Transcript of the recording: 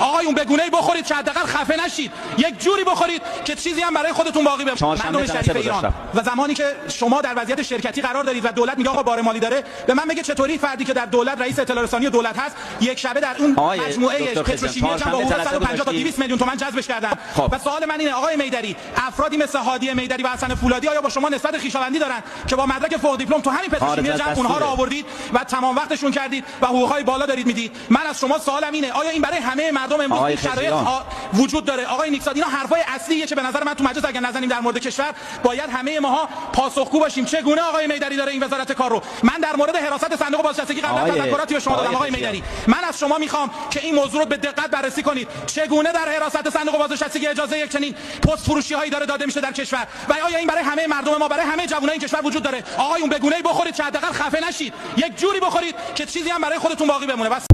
آقایون به گونه‌ای بخورید که حداقل خفه نشید، یک جوری بخورید که چیزی هم برای خودتون باقی بمونه. مردم شریف ایران و زمانی که شما در وضعیت شرکتی قرار دارید و دولت میگه آقا بار مالی داره، به من بگه چطوری فردی که در دولت رئیس اطلاع رسانی دولت هست یک شبه در اون مجموعه پتروشیمی جمع با حدود 150 تا 200 میلیون تومان جذبش کردن. و سوال من اینه آقای میدری، افرادی مثل هادی میدری و حسن فولادی آیا با شما نسبت خویشاوندی دارن که با مدرک فوق دیپلم تو همین پتروشیمی جمع اونها رو آوردید و تمام وقتشون کردید و حقوقهای بالا دارید میدید؟ من از شما سوالم اینه آیا این برای همه مردم امروز شرایط وجود داره؟ آقای نیکزاد، اینا حرفای اصلیه که به نظر من تو مجلس اگر نزنیم در مورد کشور باید همه ماها پاسخگو باشیم. چگونه آقای میدری داره این وزارت کار رو؟ من در مورد حراست صندوق بازنشستگی قبلا تذکراتی به شما دادم آقای میدری. من از شما میخوام که این موضوع رو به دقت بررسی کنید. چگونه در حراست صندوق بازنشستگی اجازه یک چنین پست فروشی هایی داده میشه در کشور؟ و آیا این برای همه مردم ما، برای همه جوانای این کشور وجود داره؟ آقایون به گونه‌ای بخورید که حداقل خفه نشید، یک جوری بخورید که چیزی هم برای خودتون باقی بمونه. بس